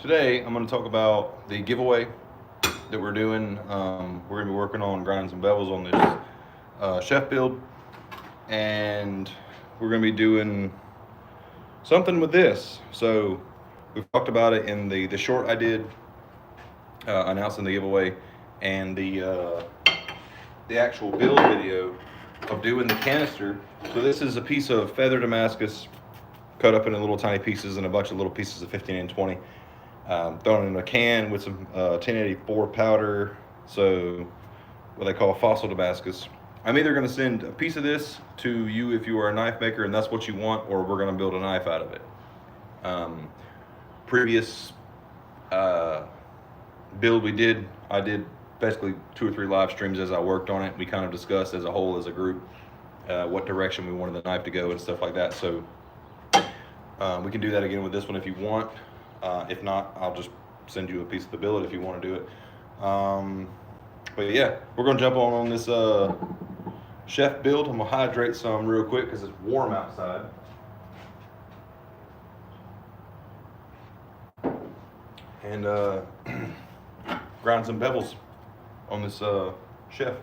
Today, I'm going to talk about the giveaway that we're doing. We're going to be working on grinding some bevels on this chef build, and we're going to be doing something with this. So, we've talked about it in the short I did announcing the giveaway, and the actual build video of doing the canister. So, this is a piece of feather Damascus cut up into little tiny pieces and a bunch of little pieces of 15 and 20. Thrown in a can with some 1084 powder, so what they call fossil Damascus. I'm either going to send a piece of this to you if you are a knife maker and that's what you want, or we're going to build a knife out of it. Previous build I did basically 2 or 3 live streams as I worked on it. We kind of discussed as a whole, as a group, what direction we wanted the knife to go and stuff like that. So we can do that again with this one if you want. If not, I'll just send you a piece of the billet if you want to do it. But yeah, we're going to jump on this chef build. I'm going to hydrate some real quick because it's warm outside. And grind some bevels on this chef.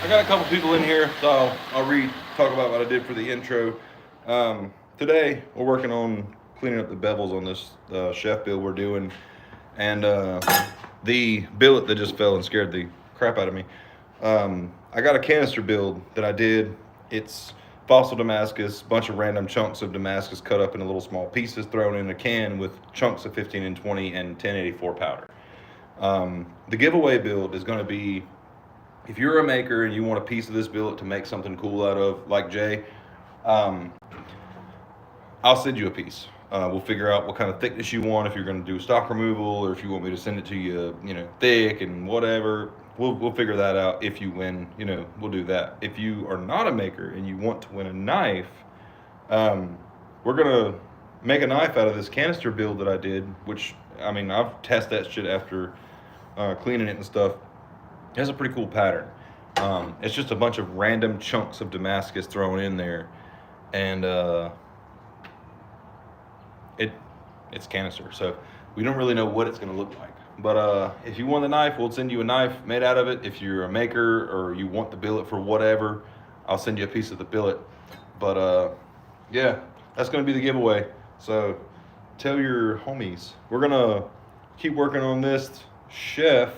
I got a couple people in here, so I'll talk about what I did for the intro. Today we're working on cleaning up the bevels on this chef build we're doing, and the billet that just fell and scared the crap out of me. I got a canister build that I did. It's fossil Damascus, bunch of random chunks of Damascus cut up into little small pieces, thrown in a can with chunks of 15 and 20 and 1084 powder. The giveaway build is going to be, if you're a maker and you want a piece of this billet to make something cool out of, like Jay, I'll send you a piece. We'll figure out what kind of thickness you want, if you're going to do stock removal, or if you want me to send it to you, thick and whatever. We'll figure that out. If you win, we'll do that. If you are not a maker and you want to win a knife, we're going to make a knife out of this canister build that I did, which, I've tested that shit after cleaning it and stuff. It has a pretty cool pattern. It's just a bunch of random chunks of Damascus thrown in there, and it's canister, so we don't really know what it's going to look like. But if you want the knife, we'll send you a knife made out of it. If you're a maker or you want the billet for whatever, I'll send you a piece of the billet. But yeah, that's going to be the giveaway. So tell your homies. We're going to keep working on this chef.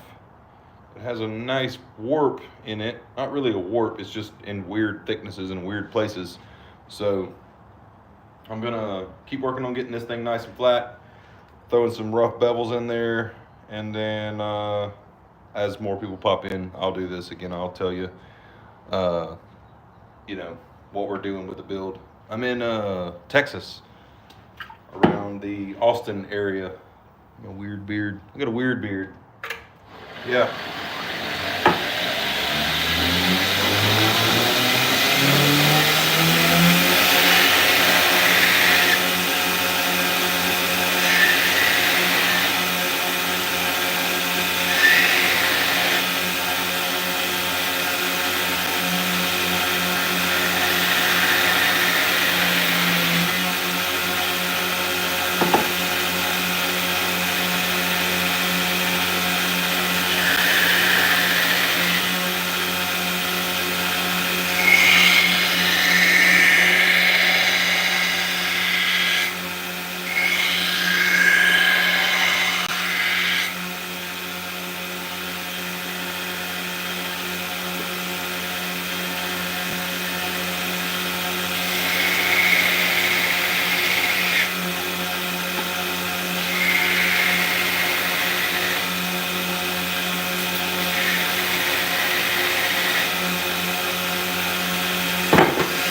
It has a nice warp in it. Not really a warp, it's just in weird thicknesses and weird places. So I'm gonna keep working on getting this thing nice and flat, throwing some rough bevels in there, and then as more people pop in, I'll do this again. I'll tell you, what we're doing with the build. I'm in Texas, around the Austin area. A weird beard. I got a weird beard. Yeah.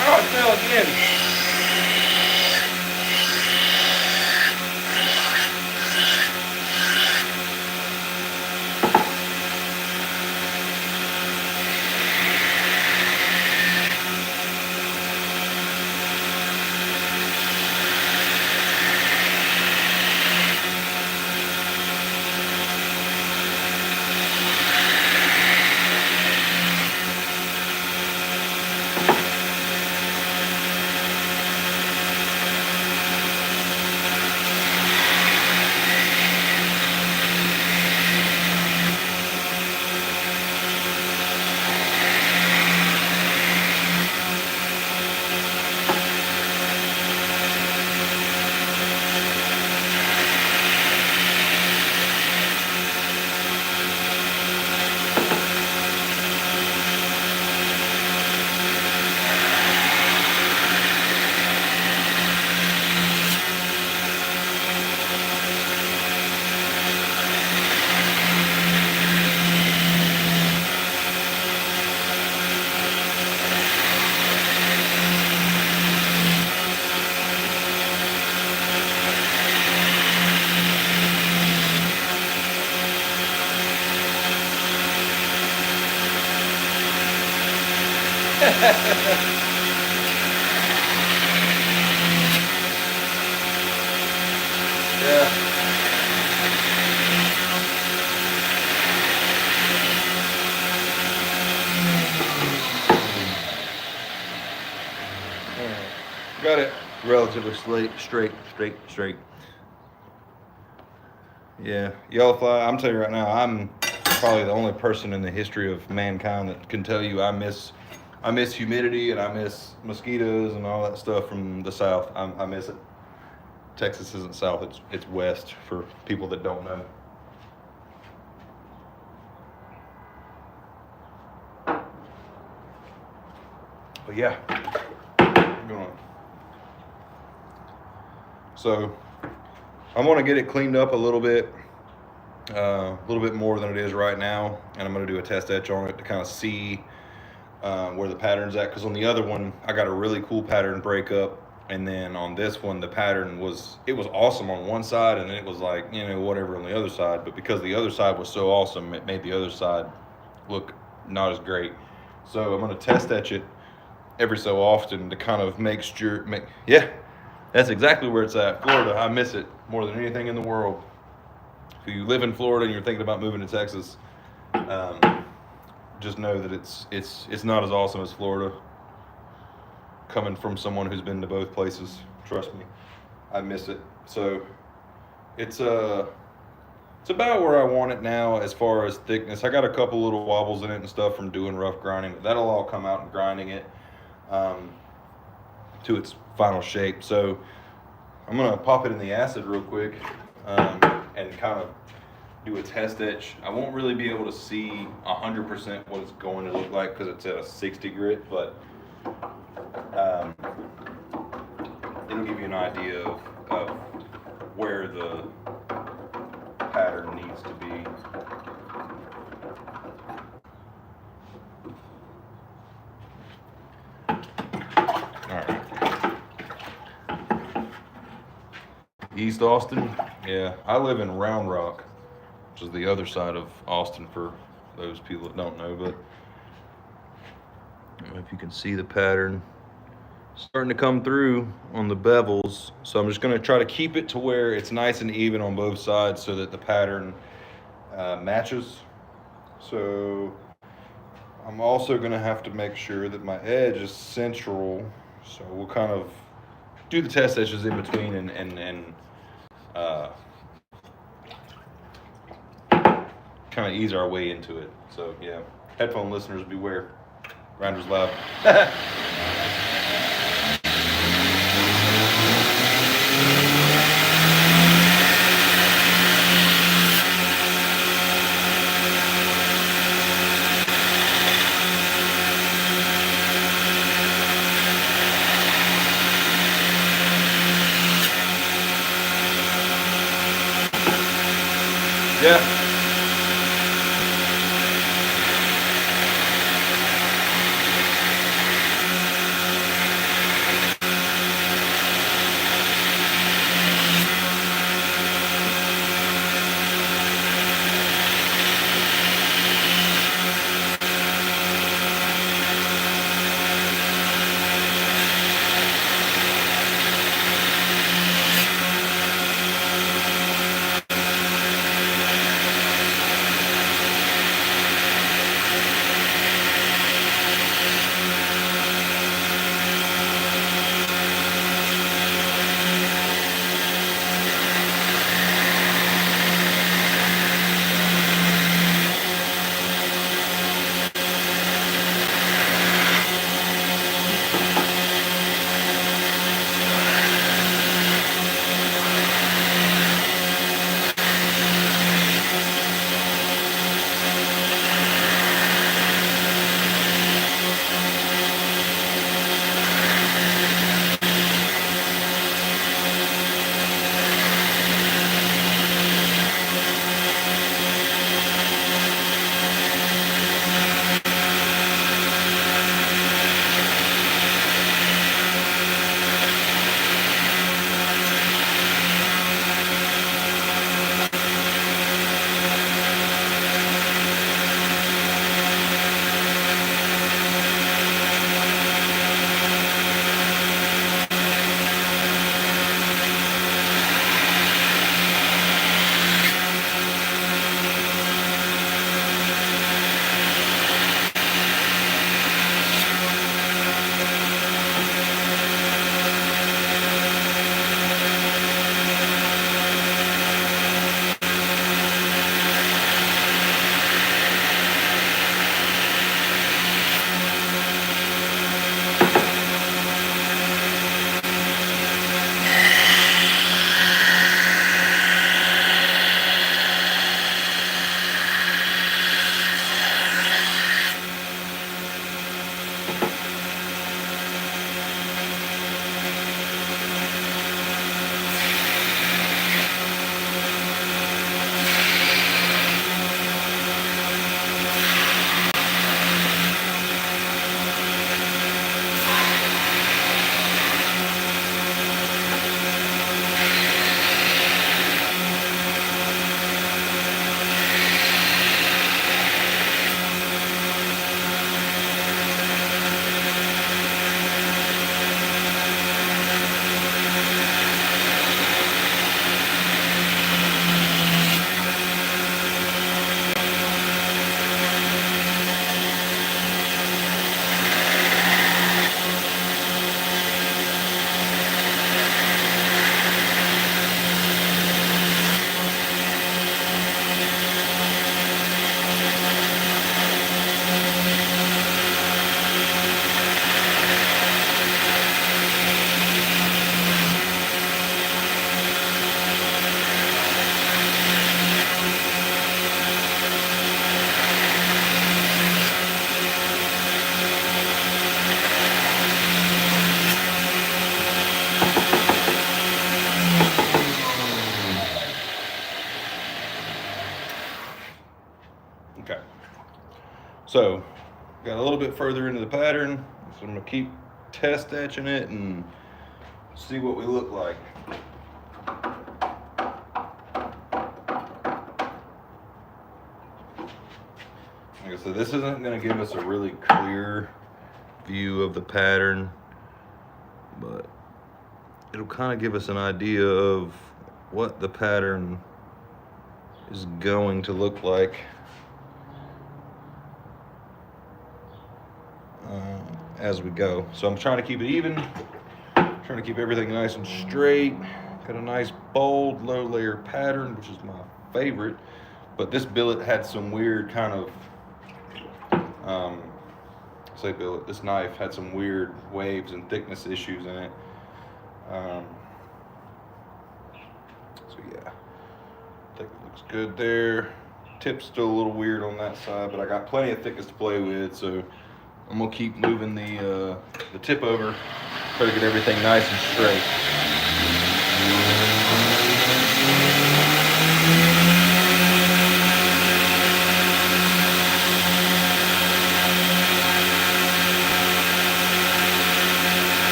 Oh, it fell again. Yeah. Got it relatively straight. Yeah, yellow fly. I'm telling you right now, probably the only person in the history of mankind that can tell you I miss humidity and I miss mosquitoes and all that stuff from the South. I miss it. Texas isn't South; it's West for people that don't know. But yeah, so I'm gonna get it cleaned up a little bit more than it is right now, and I'm gonna do a test etch on it to kind of see where the pattern's at. Because on the other one, I got a really cool pattern breakup, and then on this one, the pattern was awesome on one side, and then it was like whatever on the other side. But because the other side was so awesome, it made the other side look not as great. So I'm gonna test etch it every so often to kind of yeah, that's exactly where it's at. Florida, I miss it more than anything in the world. If you live in Florida and you're thinking about moving to Texas, just know that it's not as awesome as Florida. Coming from someone who's been to both places, trust me, I miss it. So it's about where I want it now as far as thickness. I got a couple little wobbles in it and stuff from doing rough grinding, but that'll all come out and grinding it to its final shape. So I'm gonna pop it in the acid real quick and kind of do a test etch. I won't really be able to see 100% what it's going to look like because it's at a 60 grit, but it'll give you an idea of where the pattern needs to be. East Austin, yeah, I live in Round Rock, which is the other side of Austin for those people that don't know, but I don't know if you can see the pattern starting to come through on the bevels. So I'm just going to try to keep it to where it's nice and even on both sides so that the pattern matches. So I'm also going to have to make sure that my edge is central. So we'll kind of do the test etches in between and kind of ease our way into it. So yeah, headphone listeners beware. Grinder's loud. Yeah. So, got a little bit further into the pattern, so I'm gonna keep test etching it and see what we look like. Like I said, this isn't gonna give us a really clear view of the pattern, but it'll kind of give us an idea of what the pattern is going to look like as we go. So I'm trying to keep it even, trying to keep everything nice and straight. Got a nice bold low layer pattern, which is my favorite, but this billet had some weird kind of billet, this knife had some weird waves and thickness issues in it. So yeah, I think it looks good there. Tip's still a little weird on that side, but I got plenty of thickness to play with, so I'm gonna keep moving the tip over, try to get everything nice and straight.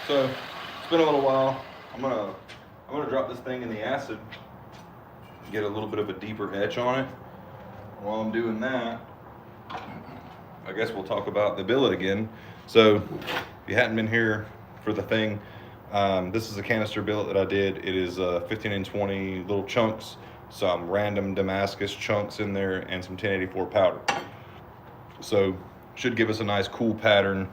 So it's been a little while. I'm gonna drop this thing in the acid, get a little bit of a deeper etch on it. While I'm doing that, I guess we'll talk about the billet again. So if you hadn't been here for the thing, This is a canister billet that I did. It is 15 and 20 little chunks, some random Damascus chunks in there, and some 1084 powder. So should give us a nice cool pattern.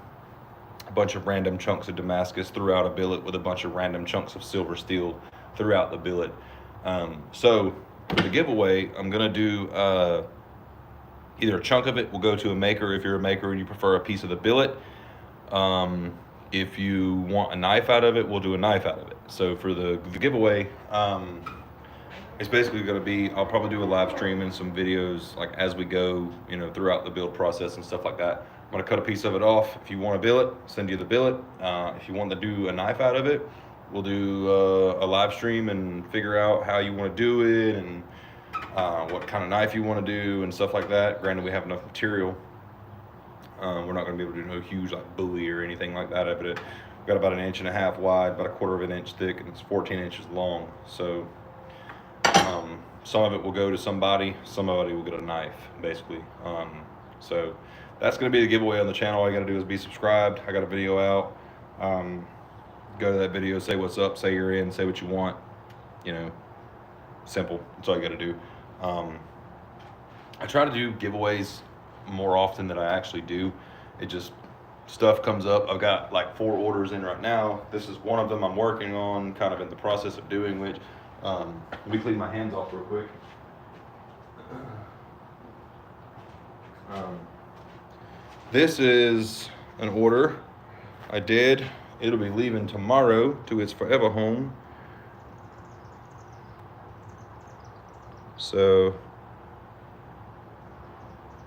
A bunch of random chunks of Damascus throughout a billet with a bunch of random chunks of silver steel throughout the billet. So for the giveaway, I'm gonna do either a chunk of it will go to a maker if you're a maker and you prefer a piece of the billet. If you want a knife out of it, we'll do a knife out of it. So for the giveaway, it's basically going to be, I'll probably do a live stream and some videos like as we go, you know, throughout the build process and stuff like that. I'm going to cut a piece of it off. If you want a billet, send you the billet. If you want to do a knife out of it, we'll do a live stream and figure out how you want to do it and what kind of knife you want to do and stuff like that. Granted, we have enough material. We're not going to be able to do no huge like buoy or anything like that. But we've got about 1.5 inches wide, about 1/4 of an inch thick, and it's 14 inches long. So some of it will go to somebody will get a knife, basically. So that's going to be the giveaway on the channel. All you got to do is be subscribed. I got a video out. Go to that video, say what's up, say you're in, say what you want. You know, simple. That's all you got to do. I try to do giveaways more often than I actually do. It just, stuff comes up. I've got like 4 orders in right now. This is one of them I'm working on, kind of in the process of doing, which let me clean my hands off real quick. This is an order I did. It'll be leaving tomorrow to its forever home. So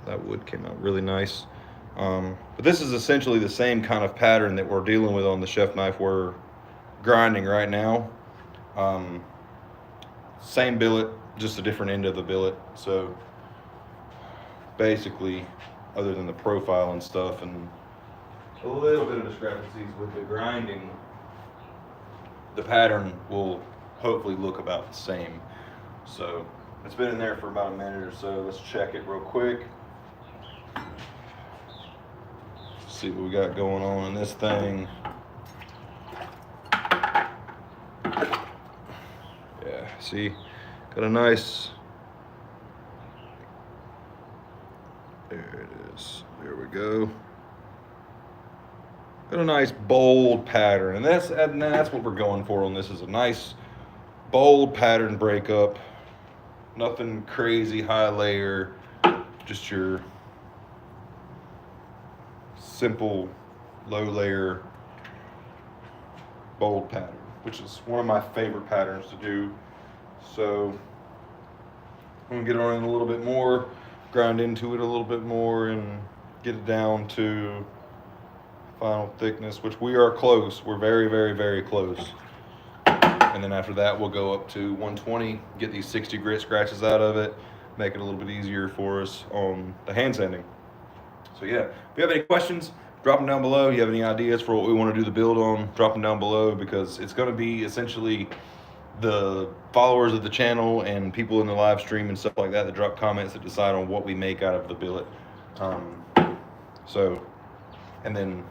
that wood came out really nice. But this is essentially the same kind of pattern that we're dealing with on the chef knife we're grinding right now. Same billet, just a different end of the billet. So basically, other than the profile and stuff and a little bit of discrepancies with the grinding, the pattern will hopefully look about the same. So it's been in there for about a minute or so. Let's check it real quick. See what we got going on in this thing. Yeah, see, got a nice, there it is, there we go. Got a nice bold pattern, and that's what we're going for on this, is a nice bold pattern breakup. Nothing crazy high layer, just your simple low layer bold pattern, which is one of my favorite patterns to do. So I'm gonna get on it a little bit more, grind into it a little bit more, and get it down to final thickness, which we are close. We're very, very, very close. And then after that, we'll go up to 120, get these 60 grit scratches out of it, make it a little bit easier for us on the hand sanding. So yeah, if you have any questions, drop them down below. You have any ideas for what we want to do the build on, drop them down below, because it's going to be essentially the followers of the channel and people in the live stream and stuff like that drop comments that decide on what we make out of the billet. And then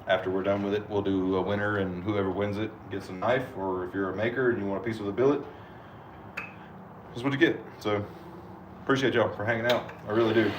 after we're done with it, we'll do a winner, and whoever wins it gets a knife, or if you're a maker and you want a piece of the billet, this is what you get. So appreciate y'all for hanging out. I really do.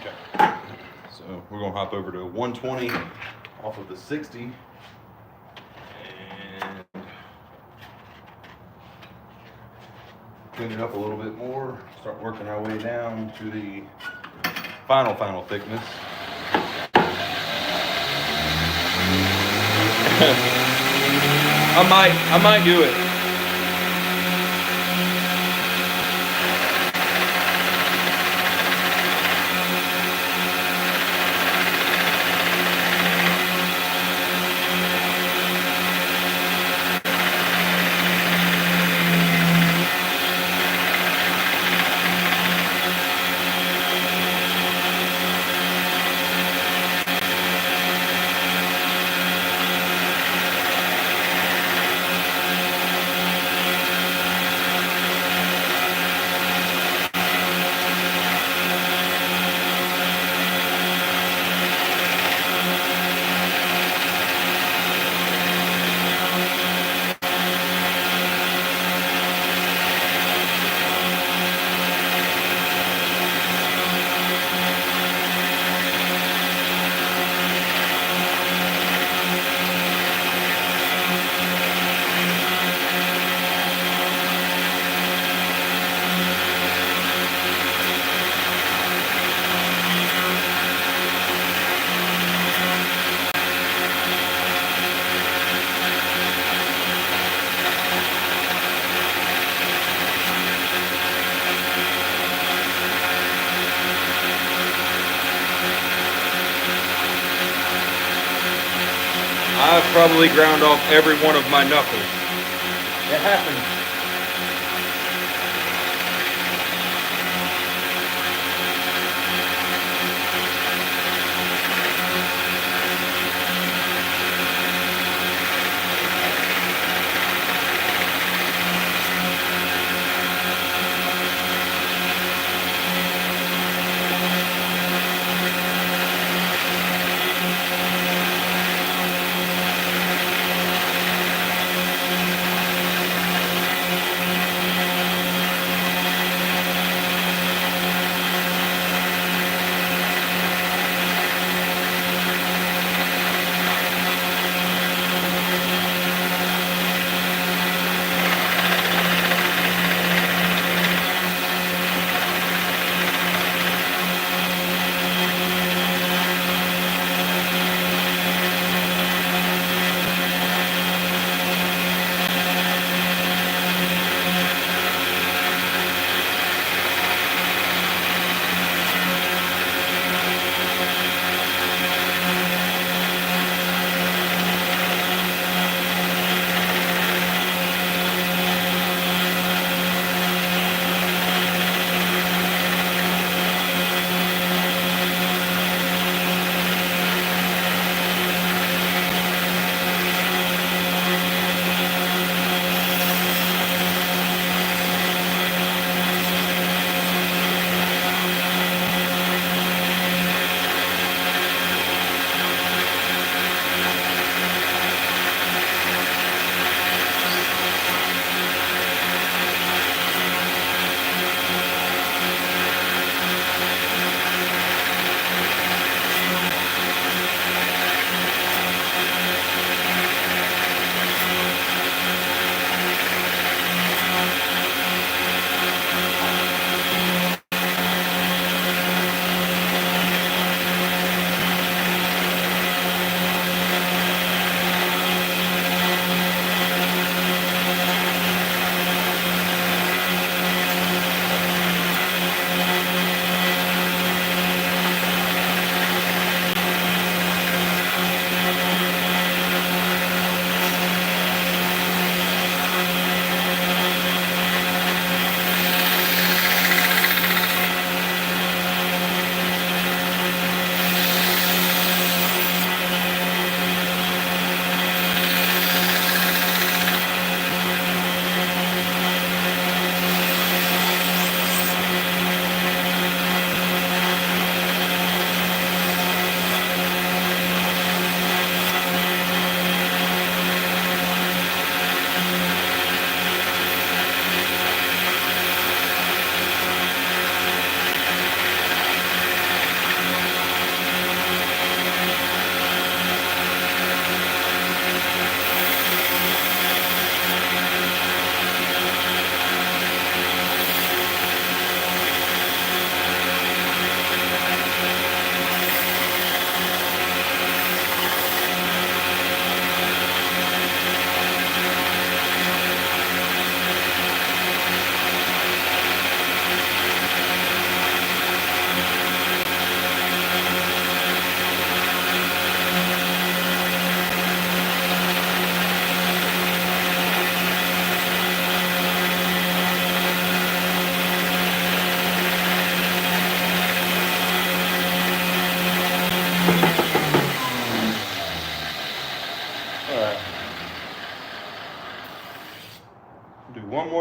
Okay. So we're gonna hop over to 120 off of the 60. And clean it up a little bit more. Start working our way down to the final thickness. I might do it. I've probably ground off every one of my knuckles. It happens.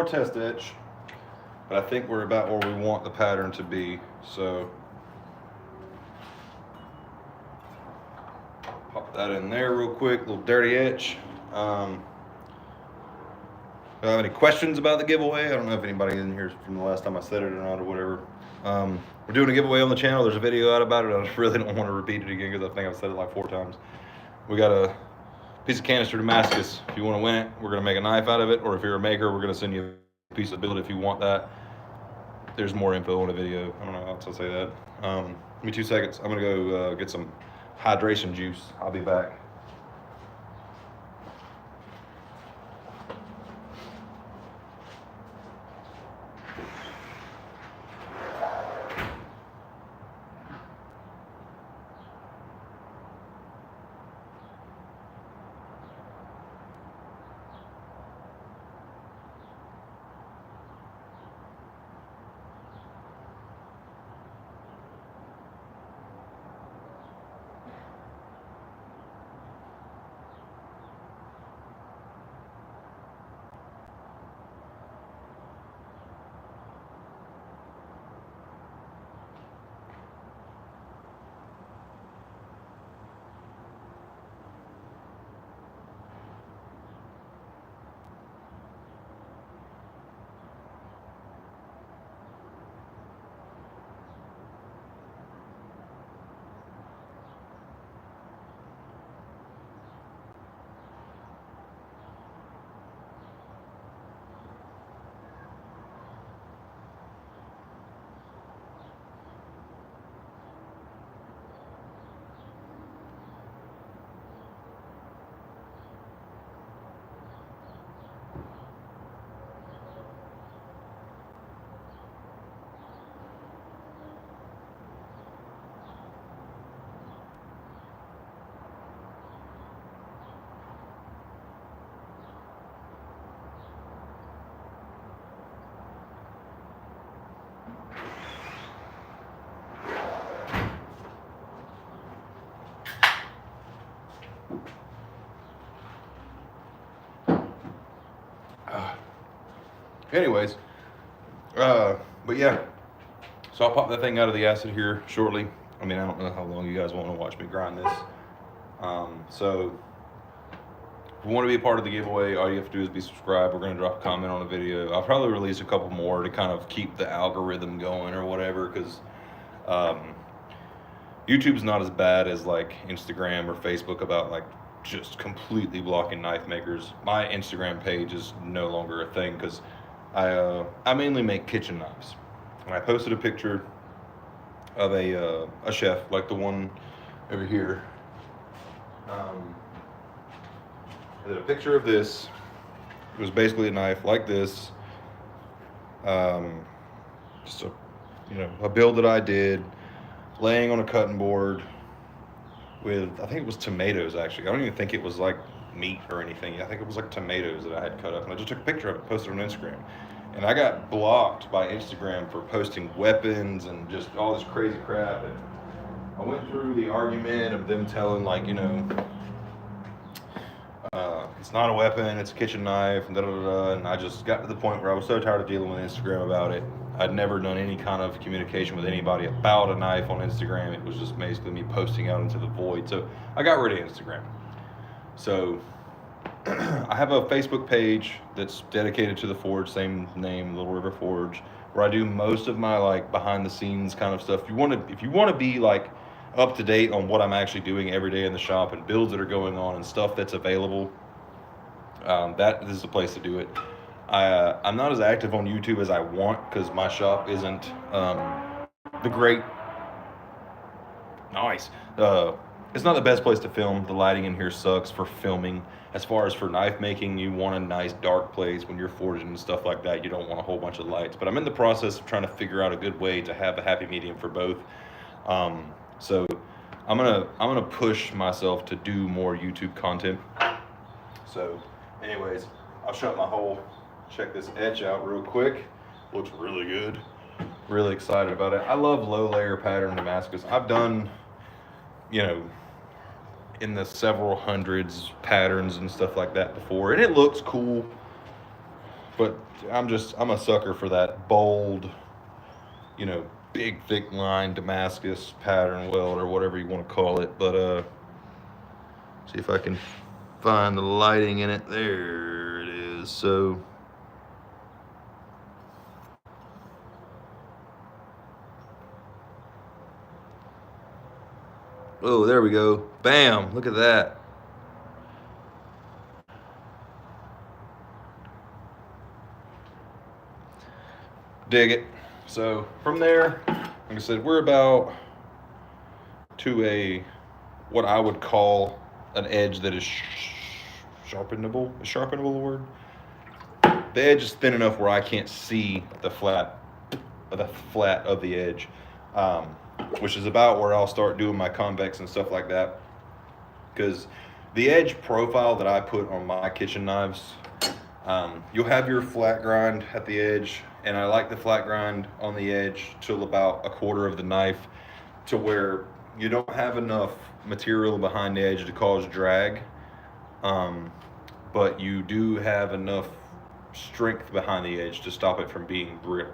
more test etch, but I think we're about where we want the pattern to be. So pop that in there real quick, little dirty etch. Do I have any questions about the giveaway? I don't know if anybody in here from the last time I said it or not or whatever. We're doing a giveaway on the channel. There's a video out about it. I really don't want to repeat it again because I think I've said it like 4 times. We got a piece of canister Damascus. If you want to win it, we're going to make a knife out of it. Or if you're a maker, we're going to send you a piece of build if you want that. There's more info on the video. I don't know how else to say that. Give me 2 seconds. I'm going to go get some hydration juice. I'll be back. Anyways, but yeah, so I'll pop that thing out of the acid here shortly. I mean, I don't know how long you guys want to watch me grind this. So if you want to be a part of the giveaway, all you have to do is be subscribed. We're going to drop a comment on the video. I'll probably release a couple more to kind of keep the algorithm going or whatever, because YouTube's not as bad as like Instagram or Facebook about like just completely blocking knife makers. My Instagram page is no longer a thing because I mainly make kitchen knives. And I posted a picture of a chef like the one over here. I did a picture of this. It was basically a knife like this. Just a build that I did, laying on a cutting board with, I think it was tomatoes actually. I don't even think it was like meat or anything. I think it was like tomatoes that I had cut up, and I just took a picture of it, posted it on Instagram. And I got blocked by Instagram for posting weapons and just all this crazy crap. And I went through the argument of them telling like, it's not a weapon, it's a kitchen knife, and da da da. And I just got to the point where I was so tired of dealing with Instagram about it. I'd never done any kind of communication with anybody about a knife on Instagram. It was just basically me posting out into the void. So I got rid of Instagram. So I have a Facebook page that's dedicated to the forge, same name, Little River Forge, where I do most of my like behind the scenes kind of stuff. If you want to be like up to date on what I'm actually doing every day in the shop and builds that are going on and stuff that's available, this is the place to do it. I'm not as active on YouTube as I want because my shop isn't the great. Nice. It's not the best place to film. The lighting in here sucks for filming. As far as for knife making, you want a nice dark place when you're forging and stuff like that. You don't want a whole bunch of lights. But I'm in the process of trying to figure out a good way to have a happy medium for both. So I'm gonna push myself to do more YouTube content. So anyways, I'll shut my hole. Check this etch out real quick. Looks really good. Really excited about it. I love low layer pattern Damascus. I've done, in the several hundreds patterns and stuff like that before, and it looks cool But I'm a sucker for that bold, you know, big thick line Damascus pattern weld or whatever you want to call it. But see if I can find the lighting in it. There it is. So oh, there we go. Bam! Look at that. Dig it. So from there, like I said, we're about to a what I would call an edge that is sharpenable. Is sharpenable a word? The edge is thin enough where I can't see the flat of the edge, um, which is about where I'll start doing my convex and stuff like that. Because the edge profile that I put on my kitchen knives, you'll have your flat grind at the edge, and I like the flat grind on the edge till about a quarter of the knife, to where you don't have enough material behind the edge to cause drag, but you do have enough strength behind the edge to stop it from being brittle.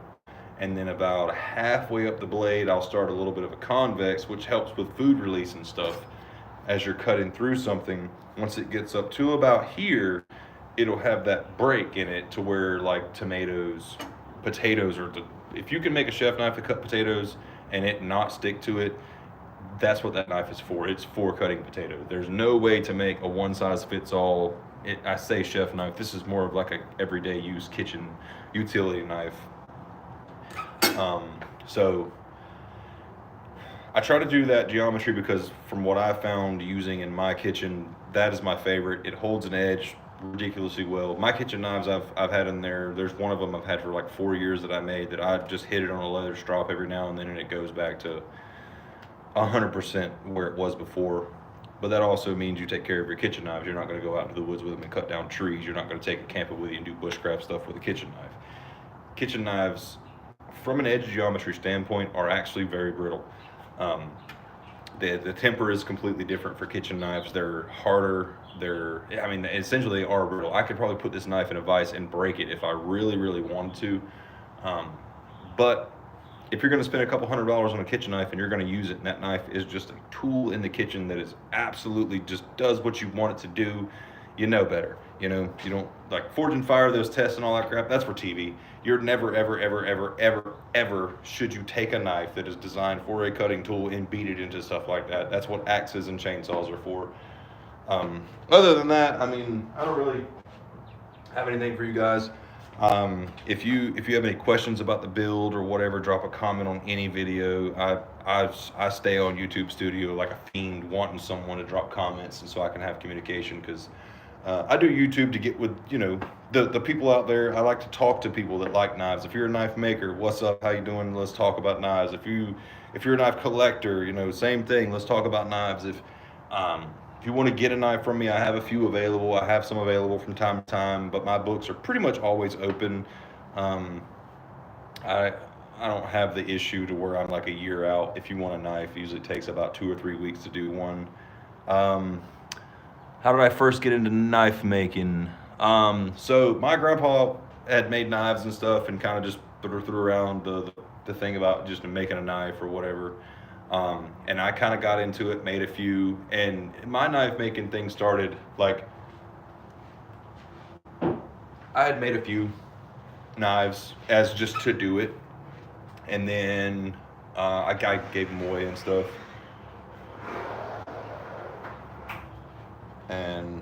And then about halfway up the blade, I'll start a little bit of a convex, which helps with food release and stuff as you're cutting through something. Once it gets up to about here, it'll have that break in it to where, like tomatoes, potatoes, or if you can make a chef knife to cut potatoes and it not stick to it, that's what that knife is for. It's for cutting potatoes. There's no way to make a one size fits all. I say chef knife. This is more of like a everyday use kitchen utility knife. So I try to do that geometry because from what I found using in my kitchen, that is my favorite. It holds an edge ridiculously well. My kitchen knives I've had in there, there's one of them I've had for like 4 years that I made, that I just hit it on a leather strop every now and then, and it goes back to 100% where it was before. But that also means you take care of your kitchen knives. You're not going to go out into the woods with them and cut down trees. You're not going to take it camping with you and do bushcraft stuff with a kitchen knife. Kitchen knives, from an edge geometry standpoint, are actually very brittle. The temper is completely different for kitchen knives. They're harder. Essentially they are brittle. I could probably put this knife in a vise and break it if I really, really wanted to. But if you're going to spend a couple $100s on a kitchen knife and you're going to use it, and that knife is just a tool in the kitchen that is absolutely just does what you want it to do, you know better. You don't like Forge and Fire, those tests and all that crap. That's for TV. You're never, ever, ever, ever, ever, ever should you take a knife that is designed for a cutting tool and beat it into stuff like that. That's what axes and chainsaws are for. Other than that, I don't really have anything for you guys. If you have any questions about the build or whatever, drop a comment on any video. I stay on YouTube Studio like a fiend, wanting someone to drop comments, and so I can have communication, because I do YouTube to get with the people out there. I like to talk to people that like knives. If you're a knife maker, what's up? How you doing? Let's talk about knives. If you're a knife collector, same thing. Let's talk about knives. If you want to get a knife from me, I have a few available. I have some available from time to time, but my books are pretty much always open. I don't have the issue to where I'm like a year out. If you want a knife, it usually takes about 2 or 3 weeks to do one. How did I first get into knife making? So my grandpa had made knives and stuff, and kind of just threw around the thing about just making a knife or whatever. And I kind of got into it, made a few, and my knife making thing started like I had made a few knives as just to do it, and then I gave them away and stuff. And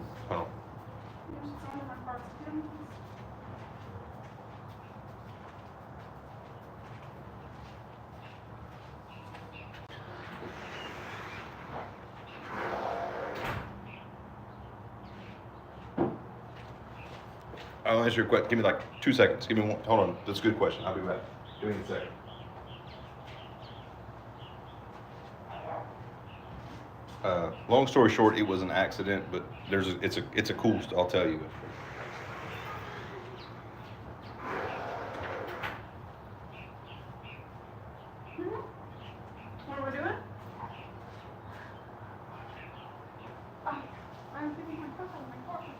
I'll answer your question. Give me like 2 seconds. Give me one. Hold on. That's a good question. I'll be back. Give me a second. Long story short, it was an accident, but it's a cool. I'll tell you. What are we doing? I'm thinking my coffee.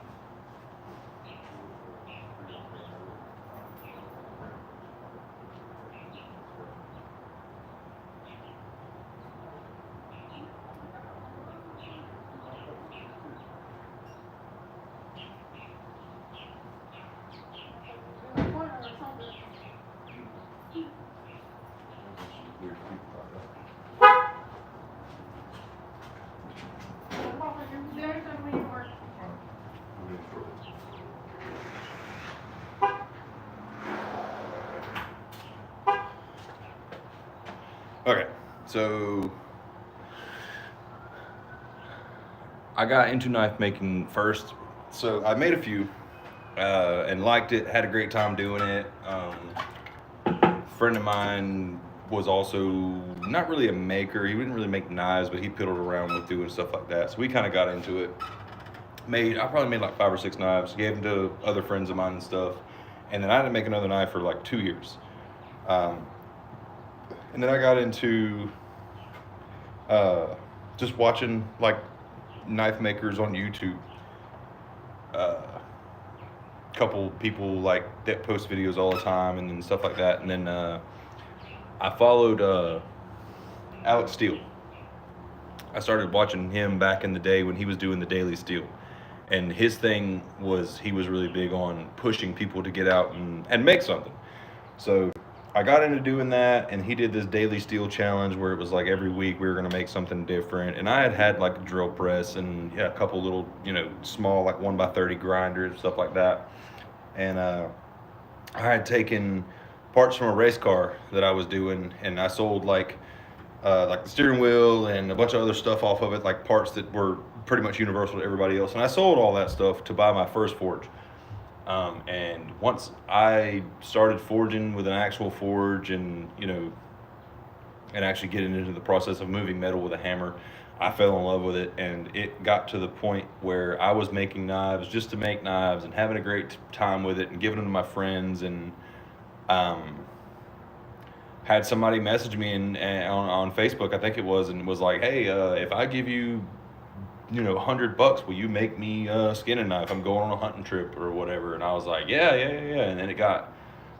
Okay, so I got into knife making first. So I made a few and liked it, had a great time doing it. A friend of mine was also not really a maker. He didn't really make knives, but he piddled around with doing stuff like that. So we kind of got into it. I probably made like 5 or 6 knives, gave them to other friends of mine and stuff. And then I didn't make another knife for like 2 years. Um, and then I got into uh, just watching like knife makers on YouTube. Uh, Couple people like that post videos all the time and then stuff like that. And then I followed Alex Steele. I started watching him back in the day when he was doing the Daily Steal. And his thing was he was really big on pushing people to get out and make something. So I got into doing that, and he did this Daily Steal challenge where it was like every week we were going to make something different. And I had like a drill press and a couple little, small like 1x30 grinders, stuff like that. And I had taken parts from a race car that I was doing, and I sold like the steering wheel and a bunch of other stuff off of it, like parts that were pretty much universal to everybody else. And I sold all that stuff to buy my first forge. And once I started forging with an actual forge and actually getting into the process of moving metal with a hammer, I fell in love with it, and it got to the point where I was making knives just to make knives and having a great time with it and giving them to my friends. And had somebody message me on Facebook, I think it was, and was like, "Hey, if I give you, $100, will you make me skin a knife? I'm going on a hunting trip or whatever." And I was like, "Yeah, yeah, yeah, yeah." And then it got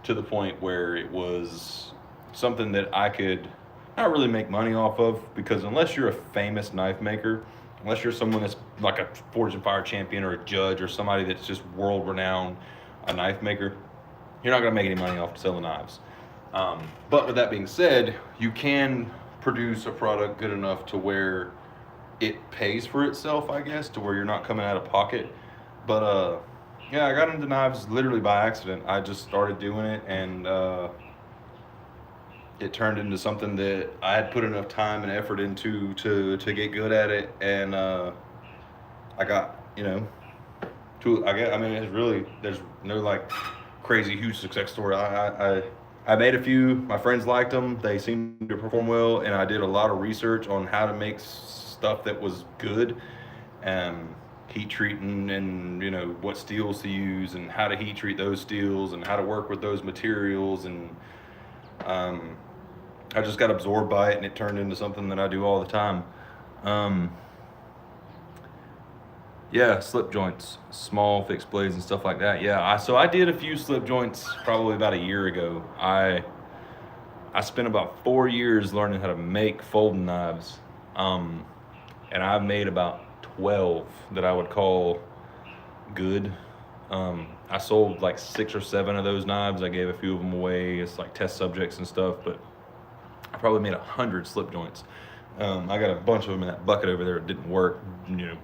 to the point where it was something that I could not really make money off of, because unless you're a famous knife maker, unless you're someone that's like a Forge and Fire champion or a judge or somebody that's just world renowned a knife maker, you're not going to make any money off selling knives. But with that being said, you can produce a product good enough to where it pays for itself, I guess, to where you're not coming out of pocket. But yeah, I got into knives literally by accident. I just started doing it, and it turned into something that I had put enough time and effort into to get good at it. And I got, it's really, there's no like crazy huge success story. I made a few. My friends liked them. They seemed to perform well, and I did a lot of research on how to make stuff that was good, heat treating, and what steels to use and how to heat treat those steels and how to work with those materials. And I just got absorbed by it, and it turned into something that I do all the time. Yeah, slip joints, small fixed blades and stuff like that. Yeah, so I did a few slip joints probably about a year ago. I spent about 4 years learning how to make folding knives, and I've made about 12 that I would call good. I sold like 6 or 7 of those knives. I gave a few of them away as like test subjects and stuff, but I probably made 100 slip joints. I got a bunch of them in that bucket over there. It didn't work,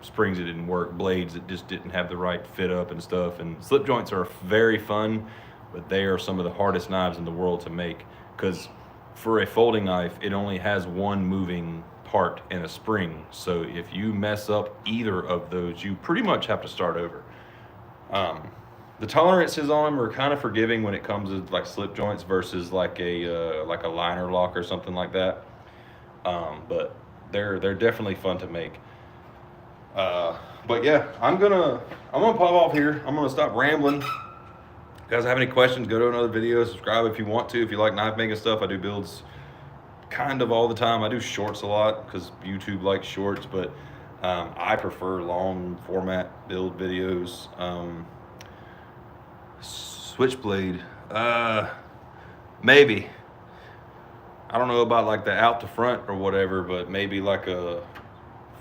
springs that didn't work, blades that just didn't have the right fit up and stuff. And slip joints are very fun, but they are some of the hardest knives in the world to make, because for a folding knife, it only has one moving part and a spring. So if you mess up either of those, you pretty much have to start over. The tolerances on them are kind of forgiving when it comes to like slip joints versus like a liner lock or something like that. But they're definitely fun to make. But yeah, I'm gonna pop off here. I'm gonna stop rambling. If you guys have any questions, go to another video. Subscribe if you want to. If you like knife making stuff, I do builds kind of all the time. I do shorts a lot because YouTube likes shorts, but I prefer long format build videos. Switchblade, maybe. I don't know about like the out to front or whatever, but maybe like a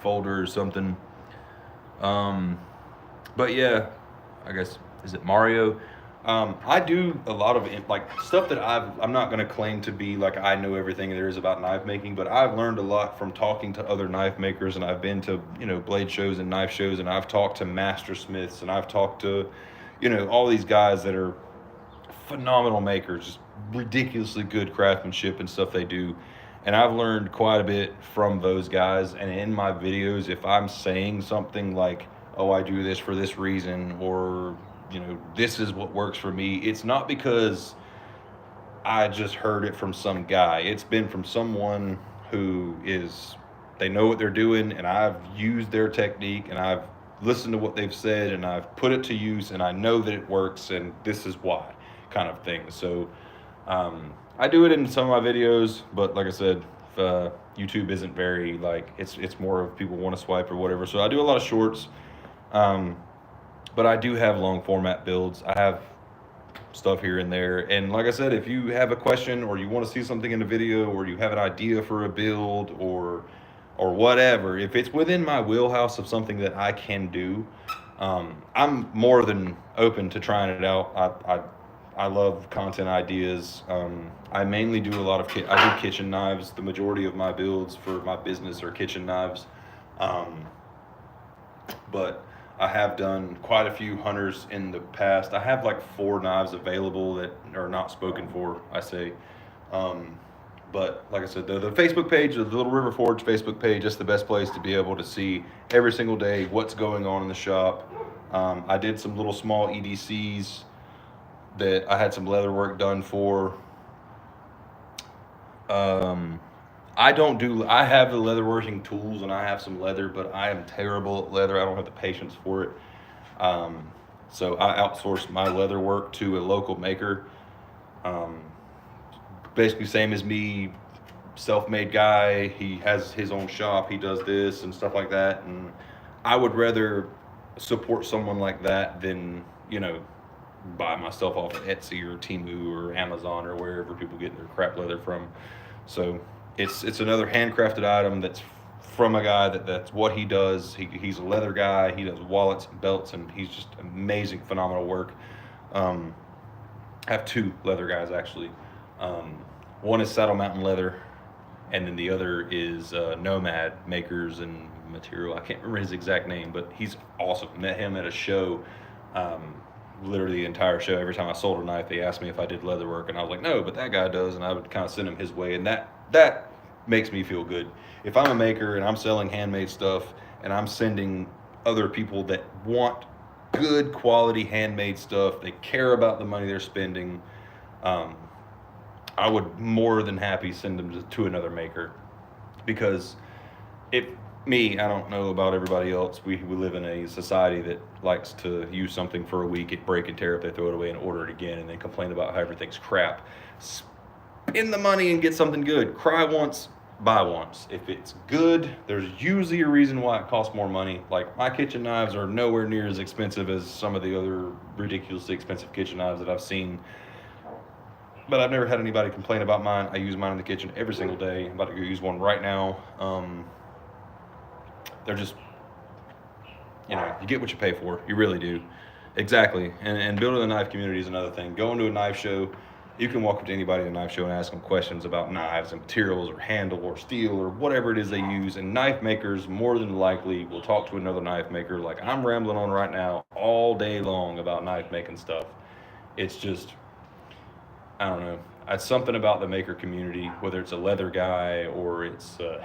folder or something. But yeah, I guess, is it Mario? I do a lot of like stuff that I'm not going to claim to be like I know everything there is about knife making, but I've learned a lot from talking to other knife makers, and I've been to, blade shows and knife shows, and I've talked to master smiths, and I've talked to, all these guys that are phenomenal makers, just ridiculously good craftsmanship and stuff they do. And I've learned quite a bit from those guys. And in my videos, if I'm saying something like, oh, I do this for this reason, or, this is what works for me, it's not because I just heard it from some guy. It's been from someone who they know what they're doing, and I've used their technique, and I've listened to what they've said, and I've put it to use, and I know that it works, and this is why, kind of thing. So I do it in some of my videos, but like I said, YouTube isn't very it's more of people want to swipe or whatever. So I do a lot of shorts, um, but I do have long format builds. I have stuff here and there. And like I said, if you have a question or you want to see something in the video or you have an idea for a build or whatever, if it's within my wheelhouse of something that I can do, I'm more than open to trying it out. I love content ideas. I mainly do a lot of I do kitchen knives. The majority of my builds for my business are kitchen knives. But I have done quite a few hunters in the past. I have like 4 knives available that are not spoken for, I say. But like I said, the Facebook page, the Little River Forge Facebook page, is the best place to be able to see every single day what's going on in the shop. I did some little small EDCs that I had some leather work done for. I have the leatherworking tools and I have some leather, but I am terrible at leather. I don't have the patience for it. So I outsourced my leather work to a local maker. Basically same as me, self-made guy. He has his own shop. He does this and stuff like that. And I would rather support someone like that than, buy myself off of Etsy or Temu or Amazon or wherever people get their crap leather from. So it's another handcrafted item that's from a guy that's what he does. He's a leather guy. He does wallets and belts, and he's just amazing, phenomenal work. I have 2 leather guys actually. One is Saddle Mountain Leather, and then the other is Nomad Makers and Material. I can't remember his exact name, but he's awesome. Met him at a show. Literally the entire show, every time I sold a knife, they asked me if I did leather work, and I was like, no, but that guy does, and I would kind of send him his way, and that makes me feel good. If I'm a maker and I'm selling handmade stuff, and I'm sending other people that want good quality handmade stuff, they care about the money they're spending, I would more than happy send them to another maker, because I don't know about everybody else. We live in a society that likes to use something for a week, it break and tear up, they throw it away and order it again, and then complain about how everything's crap. Spend the money and get something good. Cry once, buy once. If it's good, there's usually a reason why it costs more money. Like, my kitchen knives are nowhere near as expensive as some of the other ridiculously expensive kitchen knives that I've seen. But I've never had anybody complain about mine. I use mine in the kitchen every single day. I'm about to go use one right now. They're just, you get what you pay for. You really do. Exactly. And building a knife community is another thing. Going to a knife show, you can walk up to anybody at a knife show and ask them questions about knives and materials or handle or steel or whatever it is they use. And knife makers more than likely will talk to another knife maker like I'm rambling on right now all day long about knife making stuff. It's just, I don't know. It's something about the maker community, whether it's a leather guy or it's a